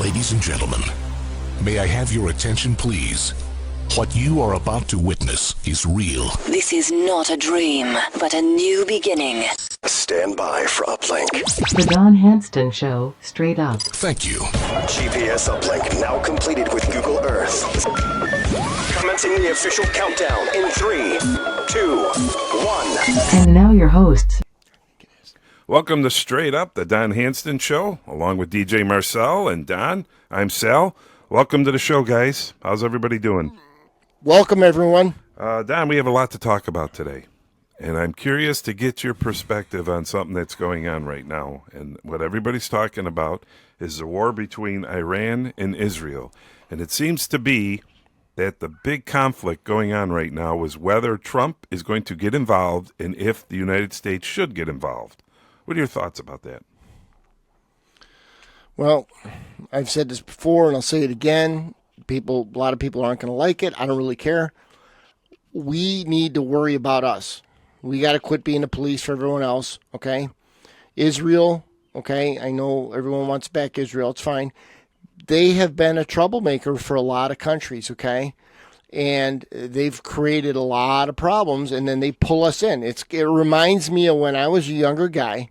Ladies and gentlemen, may I have your attention, please? What you are about to witness is real. This is not a dream, but a new beginning. Stand by for uplink. The Don Hanston Show, straight up. Thank you. GPS uplink now completed with Google Earth. Commencing the official countdown in 3, 2, 1. And now your hosts. Welcome to Straight Up, the Don Hanston Show, along with DJ Marcel and Don. I'm Sal. Welcome to the show, guys. How's everybody doing? Welcome, everyone. Don, we have a lot to talk about today, and I'm curious to get your perspective on something that's going on right now. And what everybody's talking about is the war between Iran and Israel. And it seems to be that the big conflict going on right now is whether Trump is going to get involved and if the United States should get involved. What are your thoughts about that? Well, I've said this before, and I'll say it again. A lot of people aren't going to like it. I don't really care. We need to worry about us. We got to quit being the police for everyone else, okay? Israel, okay? I know everyone wants back Israel. It's fine. They have been a troublemaker for a lot of countries, okay? And they've created a lot of problems, and then they pull us in. It reminds me of when I was a younger guy.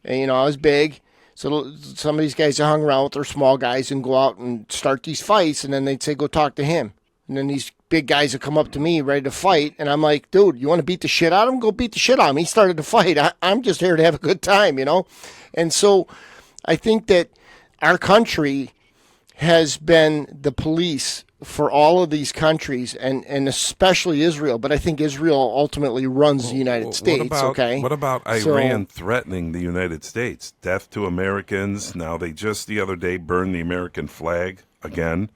And, I was big. So some of these guys that hung around with their small guys and go out and start these fights, and then they'd say, go talk to him. And then these big guys would come up to me ready to fight, and I'm like, dude, you want to beat the shit out of him? Go beat the shit out of him. He started to fight. I'm just here to have a good time, And so I think that our country has been the police for all of these countries, and especially Israel. But I think Israel ultimately runs the United States, okay? What about Iran threatening the United States? Death to Americans. Now they just the other day burned the American flag again.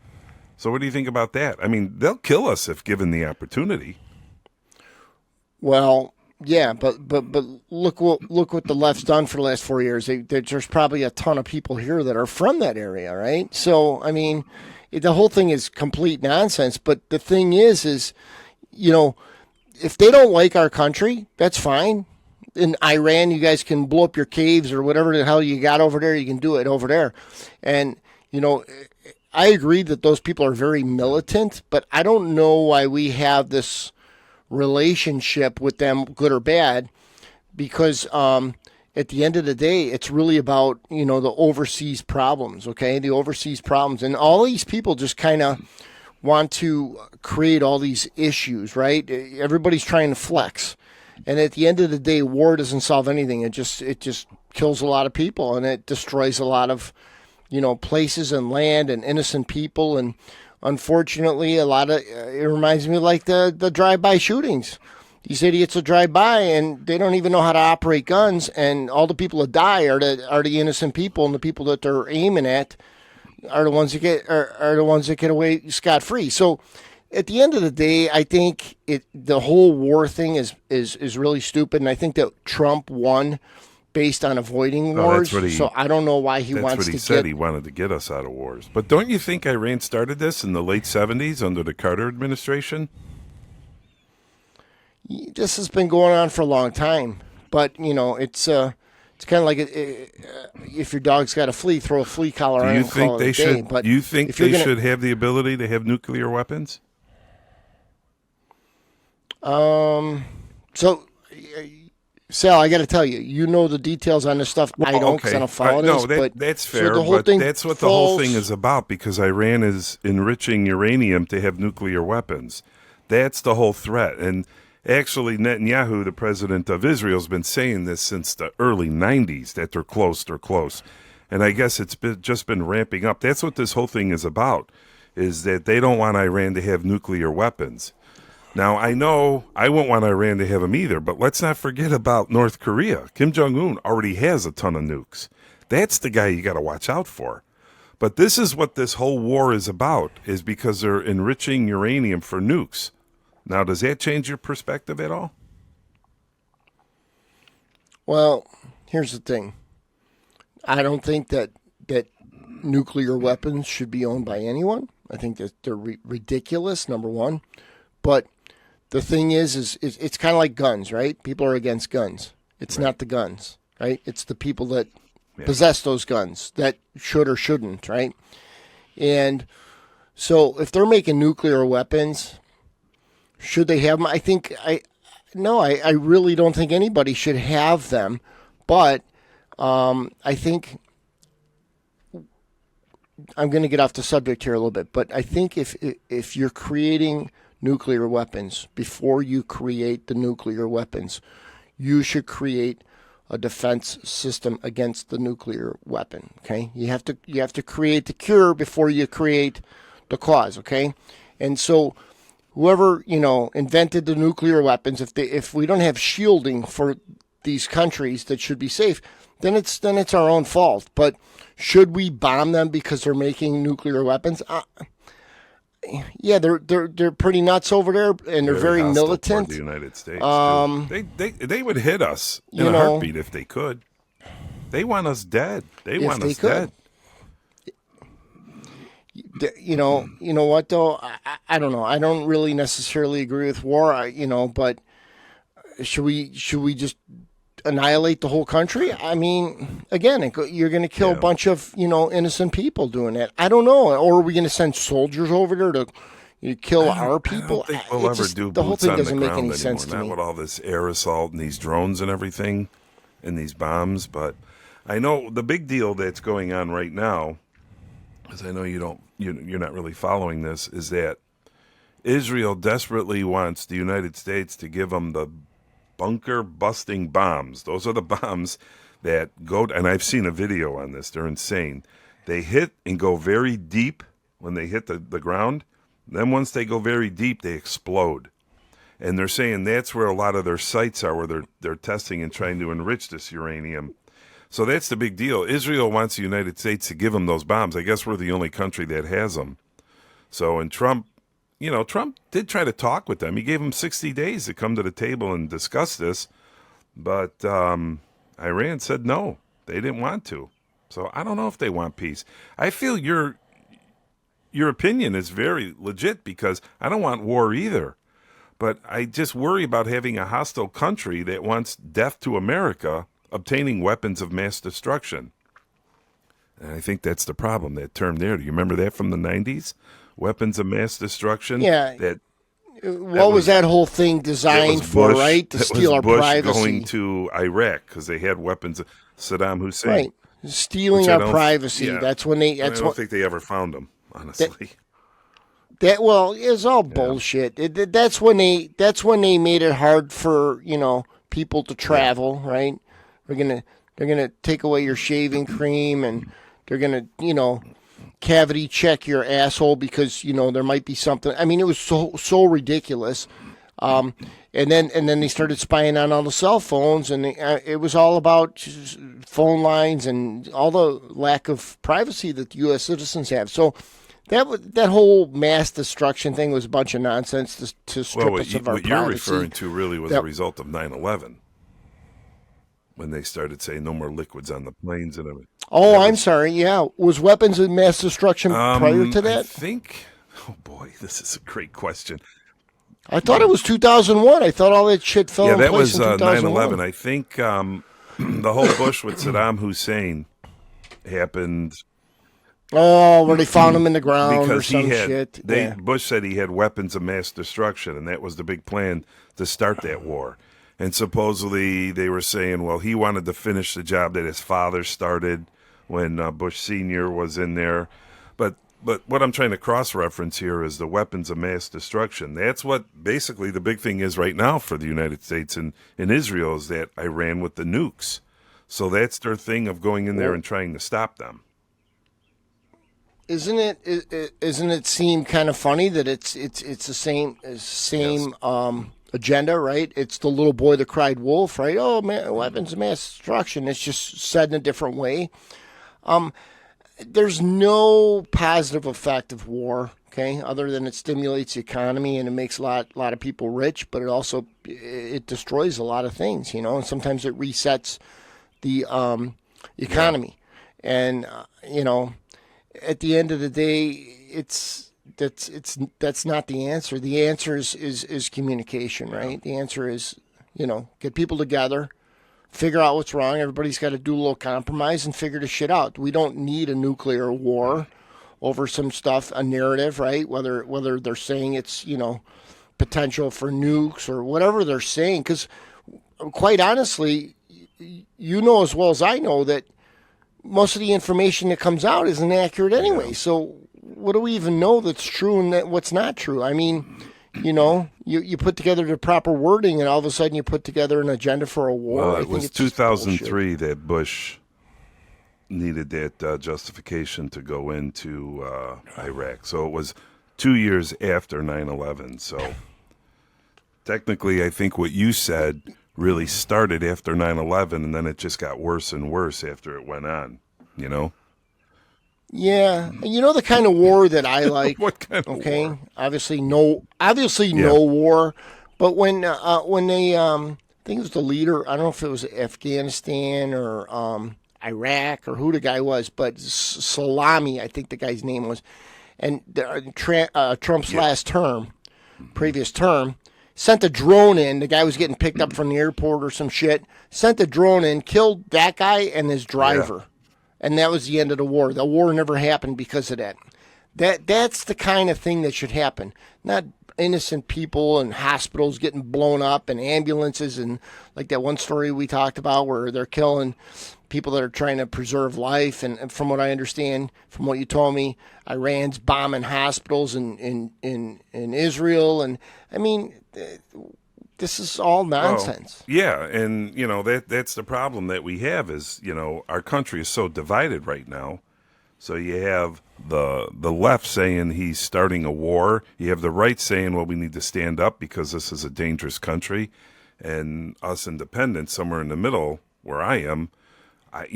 So what do you think about that? I mean, they'll kill us if given the opportunity. Well, yeah, but look what the left's done for the last 4 years. There's probably a ton of people here that are from that area, right? So, I mean, the whole thing is complete nonsense. But the thing is, if they don't like our country, that's fine. In Iran, you guys can blow up your caves or whatever the hell you got over there. You can do it over there. And, I agree that those people are very militant, but I don't know why we have this relationship with them, good or bad, because at the end of the day, it's really about, the overseas problems, okay? The overseas problems. And all these people just kind of want to create all these issues, right? Everybody's trying to flex. And at the end of the day, war doesn't solve anything. It just kills a lot of people, and it destroys a lot of, places and land and innocent people. And unfortunately, it reminds me like the drive-by shootings. These idiots will drive by and they don't even know how to operate guns, and all the people that die are the innocent people, and the people that they're aiming at are the ones that get away scot-free. So at the end of the day, I think the whole war thing is really stupid, and I think that Trump won based on avoiding wars. So I don't know why he wants to. That's what he said. He wanted to get us out of wars. But don't you think Iran started this in the late 70s under the Carter administration? This has been going on for a long time, but it's kind of like if your dog's got a flea, throw a flea collar on it. Do you think they should have the ability to have nuclear weapons? So, Sal, I got to tell you, you know the details on this stuff. I don't, because I don't follow this. No, that's fair, but that's what the whole thing is about, because Iran is enriching uranium to have nuclear weapons. That's the whole threat. And actually, Netanyahu, the president of Israel, has been saying this since the early 90s, that they're close. And I guess it's just been ramping up. That's what this whole thing is about, is that they don't want Iran to have nuclear weapons. Now, I know I won't want Iran to have them either, but let's not forget about North Korea. Kim Jong-un already has a ton of nukes. That's the guy you got to watch out for. But this is what this whole war is about, is because they're enriching uranium for nukes. Now, does that change your perspective at all? Well, here's the thing. I don't think that nuclear weapons should be owned by anyone. I think that they're ridiculous, number one. But the thing is it's kind of like guns, right? People are against guns. It's not the guns, right? It's the people that possess those guns that should or shouldn't, right? And so if they're making nuclear weapons, should they have them? I really don't think anybody should have them. But I think I'm going to get off the subject here a little bit. But I think if you're creating nuclear weapons, before you create the nuclear weapons, you should create a defense system against the nuclear weapon. Okay, you have to create the cure before you create the cause. Okay, and so whoever invented the nuclear weapons, if we don't have shielding for these countries that should be safe, then it's our own fault. But should we bomb them because they're making nuclear weapons? Yeah, they're pretty nuts over there, and they're very militant. The United States, they would hit us in a heartbeat if they could. They want us dead. They want us dead. You know what though? I don't know. I don't really necessarily agree with war. But should we just annihilate the whole country? I mean, again, you're going to kill a bunch of innocent people doing that. I don't know. Or are we going to send soldiers over there to kill our people? I don't think we'll ever do the whole boots thing on doesn't the make ground any sense anymore. to me. Not with all this air assault and these drones and everything, and these bombs. But I know the big deal that's going on right now, because I know you're not really following this, is that Israel desperately wants the United States to give them the bunker busting bombs. Those are the bombs that go, and I've seen a video on this, they're insane. They hit and go very deep when they hit the ground. Then once they go very deep, they explode. And they're saying that's where a lot of their sites are, where they're testing and trying to enrich this uranium. So that's the big deal. Israel wants the United States to give them those bombs. I guess we're the only country that has them. So, and Trump did try to talk with them. He gave them 60 days to come to the table and discuss this. But Iran said no, they didn't want to. So I don't know if they want peace. I feel your opinion is very legit, because I don't want war either. But I just worry about having a hostile country that wants death to America obtaining weapons of mass destruction. And I think that's the problem, that term there. Do you remember that from the 90s? Weapons of mass destruction? Yeah. What was that whole thing designed for, right? To steal our Bush privacy. Going to Iraq because they had weapons. Saddam Hussein. Right. Stealing our privacy. Yeah. That's when they. I don't think they ever found them, honestly. It's all bullshit. That's when they made it hard for people to travel, right? They're gonna take away your shaving cream, and they're gonna cavity check your asshole because there might be something. I mean, it was so ridiculous. And then they started spying on all the cell phones, and it was all about phone lines and all the lack of privacy that the U.S. citizens have. So that whole mass destruction thing was a bunch of nonsense to strip us of our privacy. What you're referring to really was a result of 9/11. When they started saying no more liquids on the planes and everything. Oh, I'm sorry. Yeah. Was weapons of mass destruction prior to that? I think, oh boy, this is a great question. I thought it was 2001. I thought all that shit fell in place in 2001. Yeah, that was 9/11. I think the whole Bush with Saddam Hussein happened. Oh, where they found him in the ground because or some shit. Bush said he had weapons of mass destruction, and that was the big plan to start that war. And supposedly they were saying, well, he wanted to finish the job that his father started when Bush Sr. was in there. But what I'm trying to cross-reference here is the weapons of mass destruction. That's what basically the big thing is right now for the United States and Israel, is that Iran with the nukes. So that's their thing of going in there and trying to stop them. Isn't it seem kind of funny that it's the same yes. Agenda, right? It's the little boy that cried wolf, right? Oh, man, weapons of mass destruction. It's just said in a different way. There's no positive effect of war, okay, other than it stimulates the economy and it makes a lot of people rich, but it also it destroys a lot of things, and sometimes it resets the economy. Yeah. And at the end of the day, that's not the answer. The answer is communication, right? The answer is, get people together, figure out what's wrong. Everybody's got to do a little compromise and figure the shit out. We don't need a nuclear war over some stuff, a narrative, right? Whether they're saying it's, potential for nukes or whatever they're saying. Because quite honestly, you know as well as I know that most of the information that comes out isn't accurate anyway. Yeah. So what do we even know that's true and what's not true? I mean, you put together the proper wording and all of a sudden you put together an agenda for a war. Well, it was 2003 that Bush needed that justification to go into Iraq. So it was 2 years after 9/11. So technically, I think what you said really started after 9/11, and then it just got worse and worse after it went on, Yeah, and the kind of war that I like. What kind of war? Obviously no war, but when they I think it was the leader, I don't know if it was Afghanistan or Iraq or who the guy was, but Salami, I think the guy's name was, and Trump's last term, previous term, sent a drone in. The guy was getting picked up from the airport or some shit. Sent the drone in, killed that guy and his driver. Yeah. And that was the end of the war. The war never happened because of that. That's the kind of thing that should happen. Not innocent people and hospitals getting blown up and ambulances and like that one story we talked about where they're killing people that are trying to preserve life. And from what I understand, from what you told me, Iran's bombing hospitals in Israel. And I mean, this is all nonsense. Well, yeah, and that's the problem that we have is our country is so divided right now. So you have the left saying he's starting a war. You have the right saying, well, we need to stand up because this is a dangerous country, and us independents somewhere in the middle where I am. I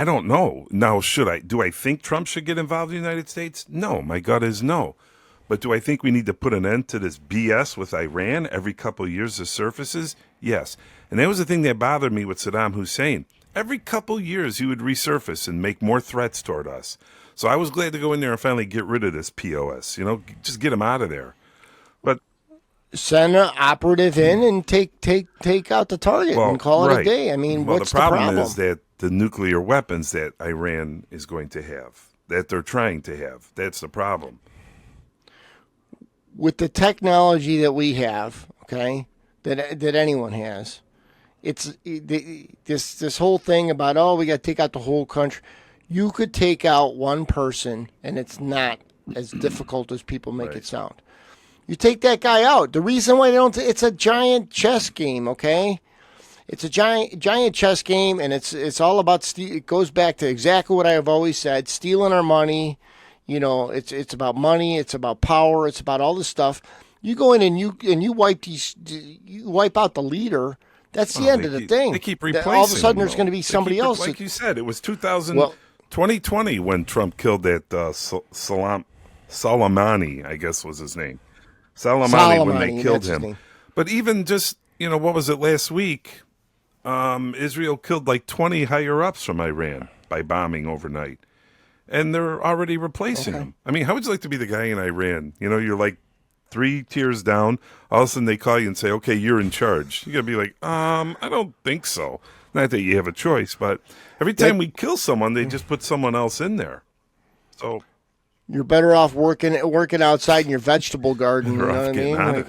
don't know. Now, do I think Trump should get involved in the United States? No, my gut is no. But do I think we need to put an end to this BS with Iran every couple of years it surfaces? Yes. And that was the thing that bothered me with Saddam Hussein. Every couple of years he would resurface and make more threats toward us. So I was glad to go in there and finally get rid of this POS, just get him out of there. But send an operative in and take out the target and call it a day. I mean, what's the problem? The problem is that the nuclear weapons that Iran is going to have, that they're trying to have, that's the problem. With the technology that we have, okay, that anyone has, it's this whole thing about, we got to take out the whole country. You could take out one person, and it's not as difficult as people make it sound. You take that guy out. The reason why they don't, it's a giant chess game, okay? It's a giant chess game, and it's all about it goes back to exactly what I have always said: stealing our money. It's about money, it's about power, it's about all this stuff. You go in and you wipe out the leader. That's the end of the thing. They keep replacing. All of a sudden, there's going to be somebody else. Like you said, it was 2020 when Trump killed that Soleimani, I guess was his name. Soleimani when they killed him. But even just what was it last week? Israel killed like 20 higher ups from Iran by bombing overnight. And they're already replacing him. I mean, how would you like to be the guy in Iran? You're like 3 tiers down. All of a sudden they call you and say, okay, you're in charge. You got to be like, I don't think so. Not that you have a choice, but every time we kill someone, they just put someone else in there. So you're better off working outside in your vegetable garden. You know what I mean?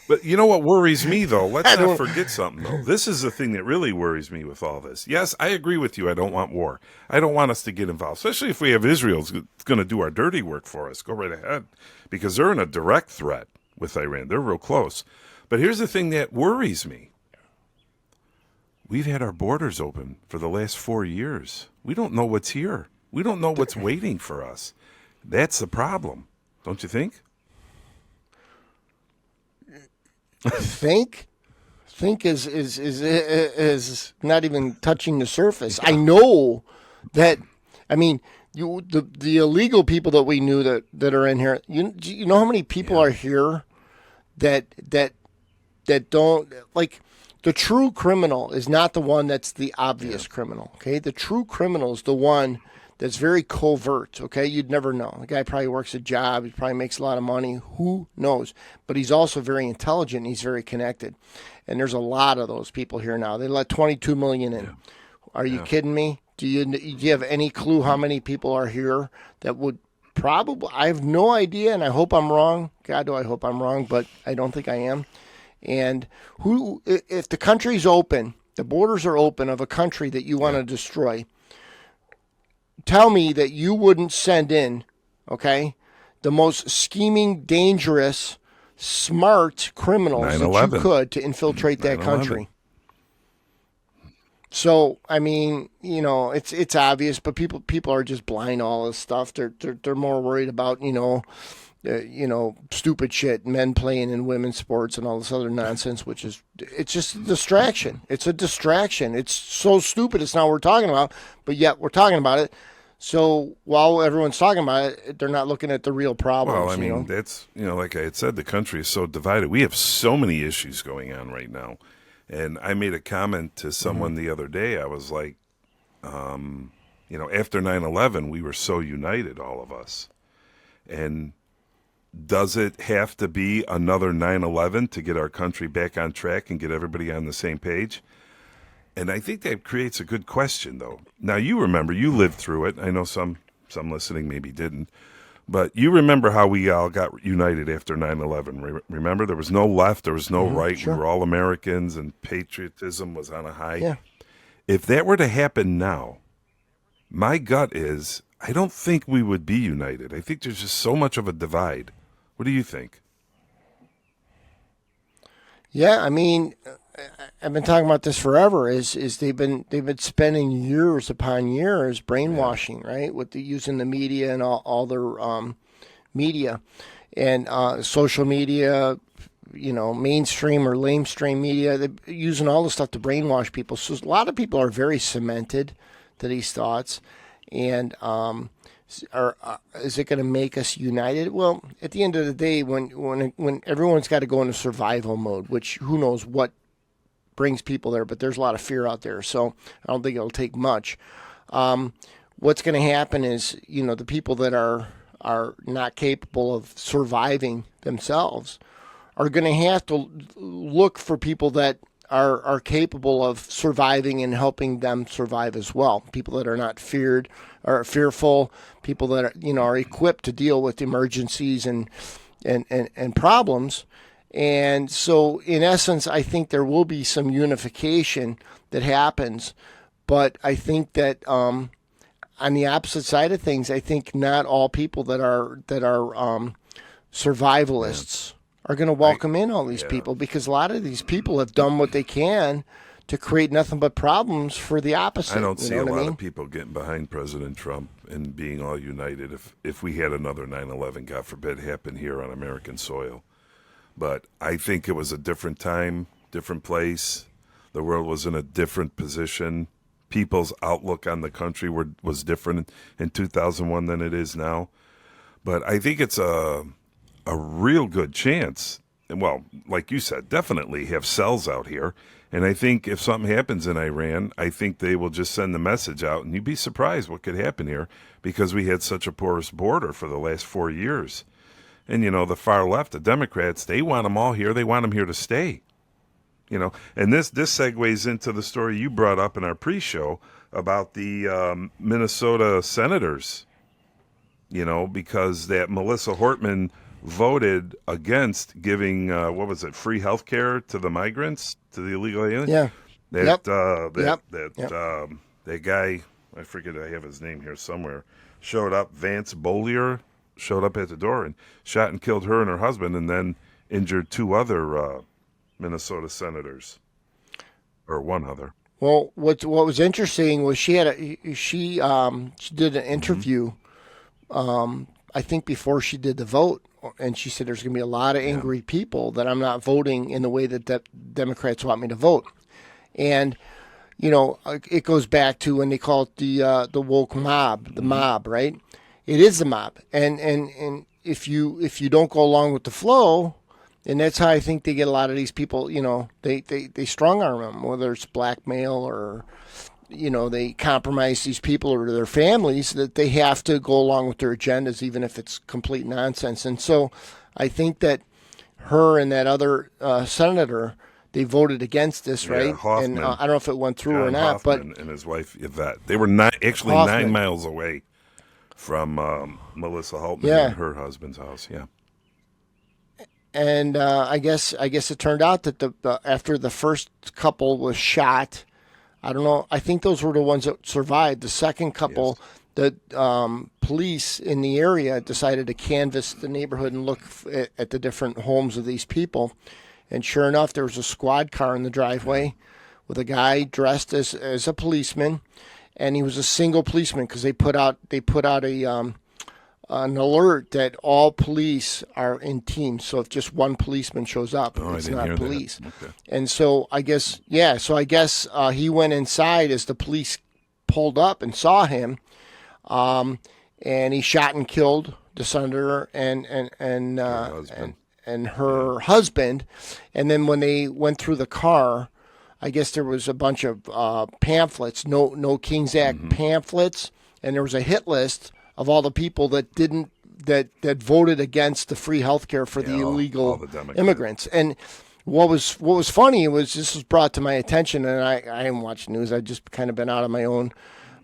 But you know what worries me, though? Let's not forget something, though. This is the thing that really worries me with all this. Yes, I agree with you. I don't want war. I don't want us to get involved, especially if we have Israel going to do our dirty work for us. Go right ahead, because they're in a direct threat with Iran. They're real close. But here's the thing that worries me. We've had our borders open for the last 4 years. We don't know what's here. We don't know what's waiting for us. That's the problem, don't you think? Think is not even touching the surface. I know that. I mean, the illegal people that we knew that are in here. You know how many people are here that don't like. the true criminal is not the one that's the obvious criminal. Okay, the true criminal is the one that's very covert. Okay, you'd never know. The guy probably works a job. He probably makes a lot of money. Who knows? But he's also very intelligent. And he's very connected. And there's a lot of those people here now. They let 22 million in. Are you kidding me? Do you have any clue how many people are here that would probably? I have no idea, and I hope I'm wrong. God, do I hope I'm wrong, but I don't think I am. And if the country's open, the borders are open of a country that you want to destroy, tell me that you wouldn't send in, okay, the most scheming, dangerous, smart criminals that you could to infiltrate that country. So, I mean, you know, it's obvious, but people are just blind to all this stuff. They're more worried about, stupid shit, men playing in women's sports and all this other nonsense, it's just a distraction. It's a distraction. It's so stupid. It's not what we're talking about, but yet we're talking about it. So while everyone's talking about it, they're not looking at the real problems. Well, I mean, that's, like I had said, the country is so divided. We have so many issues going on right now. And I made a comment to someone the other day. I was like, after 9/11, we were so united, all of us. And does it have to be another 9/11 to get our country back on track and get everybody on the same page? And I think that creates a good question, though. Now, you remember, you lived through it. I know some listening maybe didn't. But you remember how we all got united after 9/11. Remember, there was no left, there was no right. Sure. We were all Americans, and patriotism was on a high. Yeah. If that were to happen now, my gut is I don't think we would be united. I think there's just so much of a divide. What do you think? Yeah, I mean, I've been talking about this forever. Is they've been spending years upon years brainwashing, right? With using the media and all their media and social media, mainstream or lamestream media. They're using all the stuff to brainwash people. So a lot of people are very cemented to these thoughts, and is it going to make us united? Well, at the end of the day, when everyone's got to go into survival mode, which who knows what brings people there, but there's a lot of fear out there, so I don't think it'll take much. What's going to happen is, the people that are not capable of surviving themselves are going to have to look for people that are capable of surviving and helping them survive as well. People that are not feared or fearful, people that are equipped to deal with emergencies and problems. And so, in essence, I think there will be some unification that happens. But I think that on the opposite side of things, I think not all people that are survivalists are going to welcome in all these people, because a lot of these people have done what they can to create nothing but problems for the opposite. I don't see a lot of people getting behind President Trump and being all united if we had another 9/11, God forbid, happen here on American soil. But I think it was a different time, different place. The world was in a different position. People's outlook on the country was different in 2001 than it is now. But I think it's a real good chance. And, well, like you said, definitely have cells out here. And I think if something happens in Iran, I think they will just send the message out. And you'd be surprised what could happen here, because we had such a porous border for the last 4 years. And, the far left, the Democrats, they want them all here. They want them here to stay. And this segues into the story you brought up in our pre-show about the Minnesota senators, because that Melissa Hortman voted against giving, free health care to the migrants, to the illegal aliens? Yeah. That guy, I forget, I have his name here somewhere, showed up, Vance Bollier, showed up at the door and shot and killed her and her husband, and then injured two other Minnesota senators, or one other. Well, what was interesting was she did an interview, I think before she did the vote, and she said there's going to be a lot of angry people that I'm not voting in the way that Democrats want me to vote, and it goes back to when they call it the woke mob, the mob, right? It is the mob, and if you don't go along with the flow, And that's how I think they get a lot of these people, they strong arm them, whether it's blackmail or, they compromise these people or their families, that they have to go along with their agendas, even if it's complete nonsense. And so I think that her and that other senator, they voted against this, right? Hoffman, and I don't know if it went through John or not, Hoffman and his wife Yvette, they were actually Hoffman. 9 miles away from Melissa Haltman and her husband's house. Yeah. And I guess it turned out that after the first couple was shot, I don't know. I think those were the ones that survived. The second couple, the police in the area decided to canvass the neighborhood and look at the different homes of these people. And sure enough, there was a squad car in the driveway with a guy dressed as a policeman, and he was a single policeman because they put out an alert that all police are in teams. So if just one policeman shows up, it's not police. Okay. And so I guess he went inside as the police pulled up and saw him, and he shot and killed the senator and her husband. And then when they went through the car, I guess there was a bunch of pamphlets, no King's Act pamphlets, and there was a hit list of all the people that voted against the free health care for the illegal immigrants. And what was funny was this was brought to my attention, and I haven't watched news. I've just kind of been out on my own,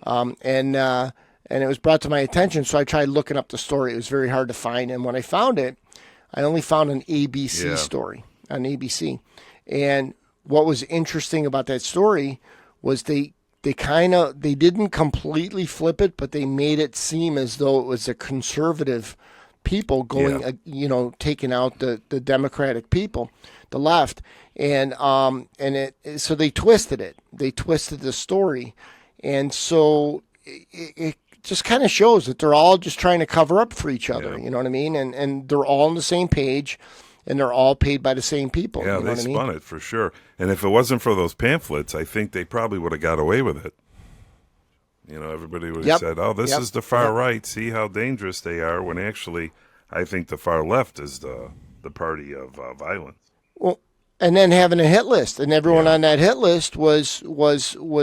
and it was brought to my attention. So I tried looking up the story. It was very hard to find, and when I found it, I only found an ABC story on ABC. And what was interesting about that story was they didn't completely flip it, but they made it seem as though it was a conservative people going, taking out the Democratic people, the left, so they twisted it. They twisted the story, and so it just kind of shows that they're all just trying to cover up for each other. You know what I mean? And they're all on the same page, and they're all paid by the same people. Yeah, they spun it for sure. And if it wasn't for those pamphlets, I think they probably would have got away with it. Everybody would have said, "Oh, this is the far right. See how dangerous they are." When actually, I think the far left is the party of violence. Well, and then having a hit list, and everyone on that hit list was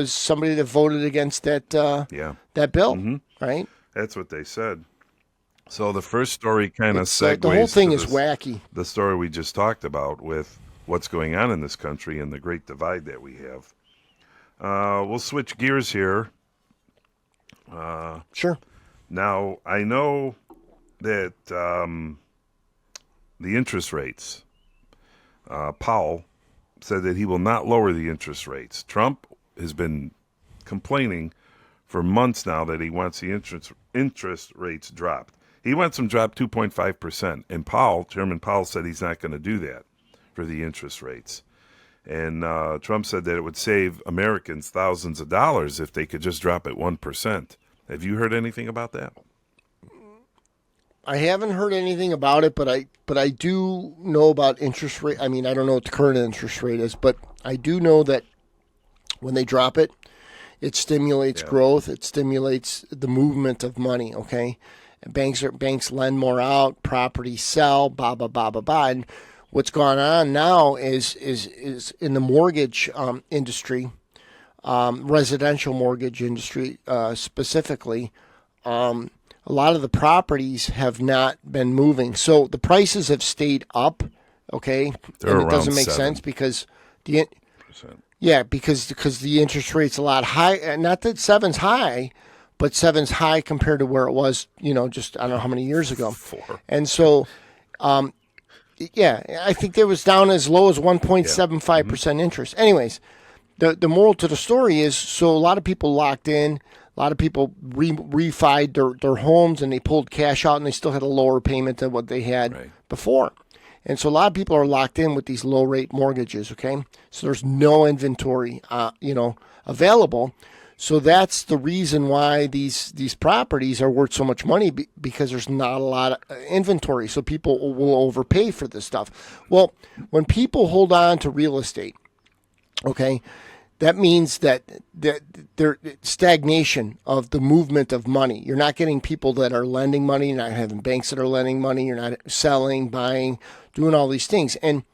somebody that voted against that that bill, right? That's what they said. So the first story kind of segues. The whole thing is wacky. The story we just talked about with what's going on in this country and the great divide that we have. We'll switch gears here. Sure. Now, I know that the interest rates, Powell said that he will not lower the interest rates. Trump has been complaining for months now that he wants the interest rates dropped. He wants them dropped 2.5%, and Chairman Powell said he's not going to do that for the interest rates. And Trump said that it would save Americans thousands of dollars if they could just drop it 1%. Have you heard anything about that? I haven't heard anything about it, but I do know about interest rate. I mean, I don't know what the current interest rate is, but I do know that when they drop it, it stimulates growth. It stimulates the movement of money. Okay, and banks lend more out, properties sell, blah blah blah blah blah. And what's going on now is in the mortgage industry, residential mortgage industry specifically. A lot of the properties have not been moving. So the prices have stayed up, okay? They're and it doesn't make 7%. sense because because the interest rate's a lot high. Not that 7's high, but 7's high compared to where it was, just I don't know how many years ago. 4. And so I think it was down as low as 1.75% interest. Anyways, the moral to the story is, so a lot of people locked in. A lot of people refied their homes, and they pulled cash out, and they still had a lower payment than what they had before. And so a lot of people are locked in with these low-rate mortgages, okay? So there's no inventory, available. So that's the reason why these properties are worth so much money, because there's not a lot of inventory. So people will overpay for this stuff. Well, when people hold on to real estate, okay, that means that there stagnation of the movement of money. You're not getting people that are lending money. You're not having banks that are lending money. You're not selling, buying, doing all these things. And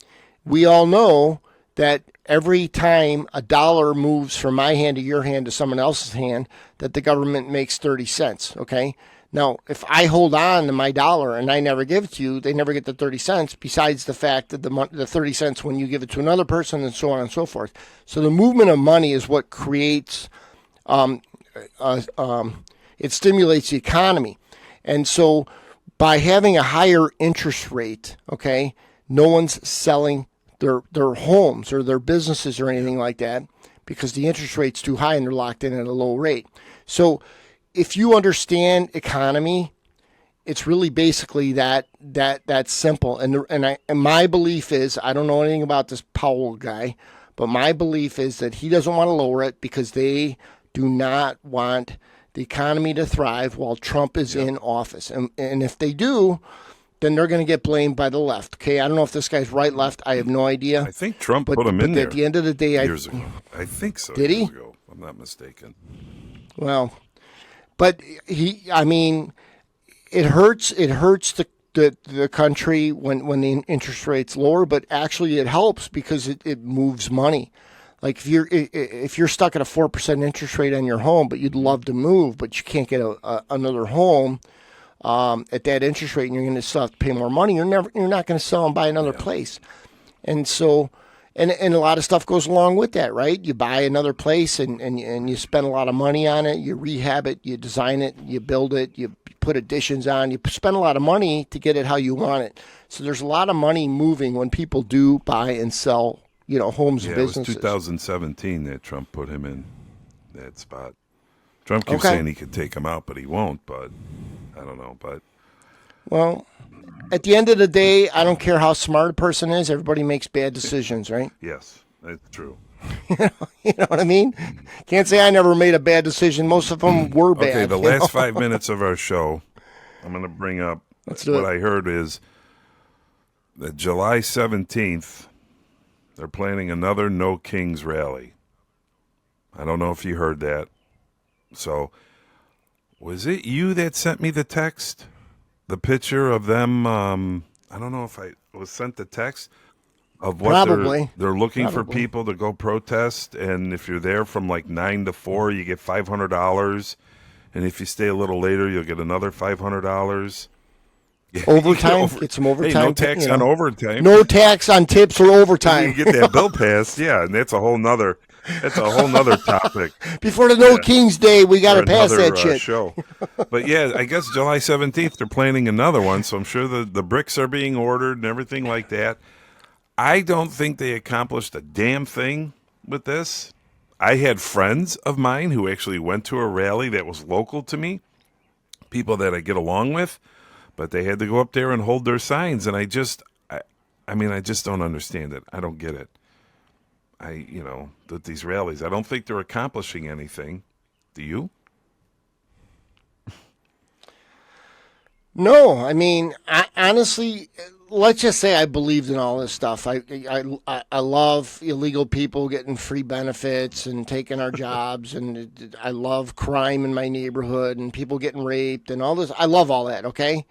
we all know that every time a dollar moves from my hand to your hand to someone else's hand, that the government makes 30 cents, okay? Now, if I hold on to my dollar and I never give it to you, they never get the 30 cents, besides the fact that the 30 cents when you give it to another person and so on and so forth. So the movement of money is what creates, it stimulates the economy. And so by having a higher interest rate, okay, no one's selling their homes or their businesses or anything like that because the interest rate's too high and they're locked in at a low rate. So if you understand economy, it's really basically that simple. And my belief is, I don't know anything about this Powell guy, but my belief is that he doesn't want to lower it because they do not want the economy to thrive while Trump is in office. And if they do, then they're going to get blamed by the left. Okay, I don't know if this guy's right, left. I have no idea. I think Trump put him in there. But at the end of the day, years ago. I think so. Did he? Years ago, if I'm not mistaken. Well, but I mean, it hurts the country when the interest rate's lower, but actually it helps because it moves money. Like if you're stuck at a 4% interest rate on your home, but you'd love to move, but you can't get another home at that interest rate, and you're going to still have to pay more money. You're not going to sell and buy another place, and so. And a lot of stuff goes along with that, right? You buy another place and you spend a lot of money on it. You rehab it, you design it, you build it, you put additions on. You spend a lot of money to get it how you want it. So there's a lot of money moving when people do buy and sell, homes and businesses. It was 2017 that Trump put him in that spot. Trump keeps saying he could take him out, but he won't. But I don't know. But well. At the end of the day, I don't care how smart a person is. Everybody makes bad decisions, right? Yes, that's true. You know what I mean? Can't say I never made a bad decision. Most of them were bad. Okay, the last 5 minutes of our show, I'm going to bring up what I heard is that July 17th, they're planning another No Kings rally. I don't know if you heard that. So, was it you that sent me the text? The picture of them, I don't know if I was sent the text of what they're looking for people to go protest. And if you're there from like 9 to 4, you get $500. And if you stay a little later, you'll get another $500. Overtime? Get some overtime. Hey, no tax on overtime. No tax on tips or overtime. You get that bill passed, yeah, and that's a whole nother topic. Before the No Kings Day, we got to pass that shit. Show. But yeah, I guess July 17th, they're planning another one, so I'm sure the bricks are being ordered and everything like that. I don't think they accomplished a damn thing with this. I had friends of mine who actually went to a rally that was local to me, people that I get along with, but they had to go up there and hold their signs, and I just don't understand it. I don't get it. That these rallies, I don't think they're accomplishing anything. Do you? No, I mean, honestly, let's just say I believed in all this stuff. I love illegal people getting free benefits and taking our jobs, and I love crime in my neighborhood and people getting raped and all this. I love all that, okay?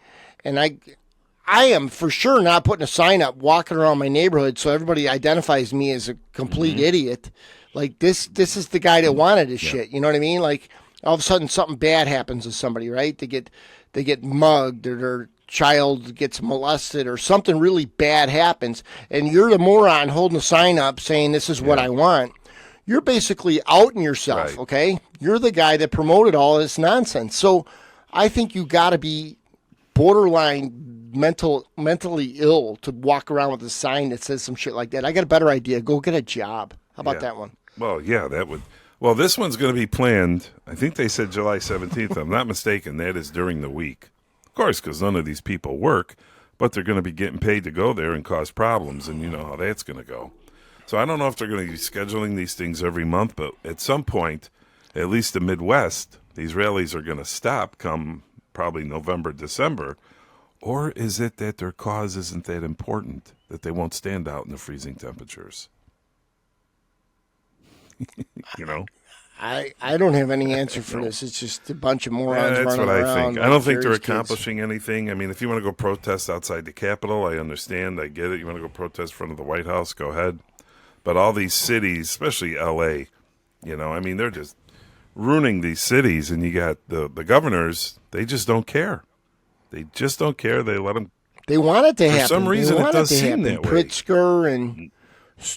And I am for sure not putting a sign up walking around my neighborhood so everybody identifies me as a complete idiot. Like this is the guy that wanted this shit. You know what I mean? Like all of a sudden something bad happens to somebody, right? They get mugged or their child gets molested or something really bad happens, and you're the moron holding a sign up saying this is what I want. You're basically outing yourself, right. Okay? You're the guy that promoted all this nonsense. So I think you got to be borderline mentally ill to walk around with a sign that says some shit like that. I got a better idea. Go get a job. How about that one? Well, yeah, that would. Well, this one's going to be planned. I think they said July 17th. If I'm not mistaken, that is during the week. Of course, because none of these people work, but they're going to be getting paid to go there and cause problems, and you know how that's going to go. So I don't know if they're going to be scheduling these things every month, but at some point, at least the Midwest, these rallies are going to stop come probably November, December. Or is it that their cause isn't that important, that they won't stand out in the freezing temperatures? You know? I don't have any answer for this. It's just a bunch of morons That's running what I around. think. I don't think they're Jerry's kids. accomplishing anything. I mean, if you want to go protest outside the Capitol, I understand. I get it. You want to go protest in front of the White House, go ahead. But all these cities, especially L.A., you know, I mean, they're just ruining these cities. And you got the governors, they just don't care. They just don't care. They let them. They want it to happen. For some reason, it does seem that way. Pritzker and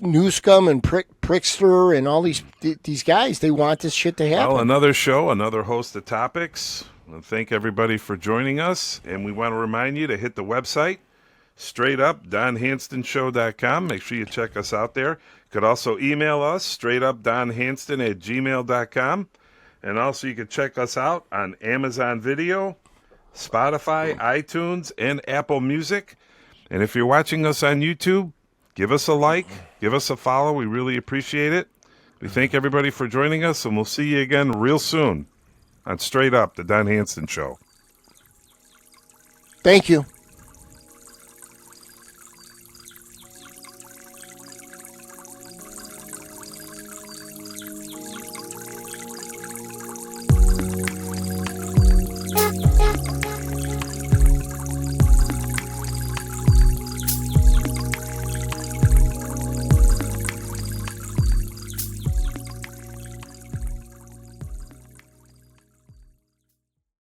Newscomb and Prickster and all these guys, they want this shit to happen. Well, another show, another host of topics. And thank everybody for joining us. And we want to remind you to hit the website, straight up, DonHanstonShow.com. Make sure you check us out there. You could also email us, straightupdonhanston@gmail.com. And also you could check us out on Amazon Video, Spotify, iTunes, and Apple Music. And if you're watching us on YouTube, give us a like, give us a follow. We really appreciate it. We thank everybody for joining us, and we'll see you again real soon on Straight Up, the Don Hanston Show. Thank you.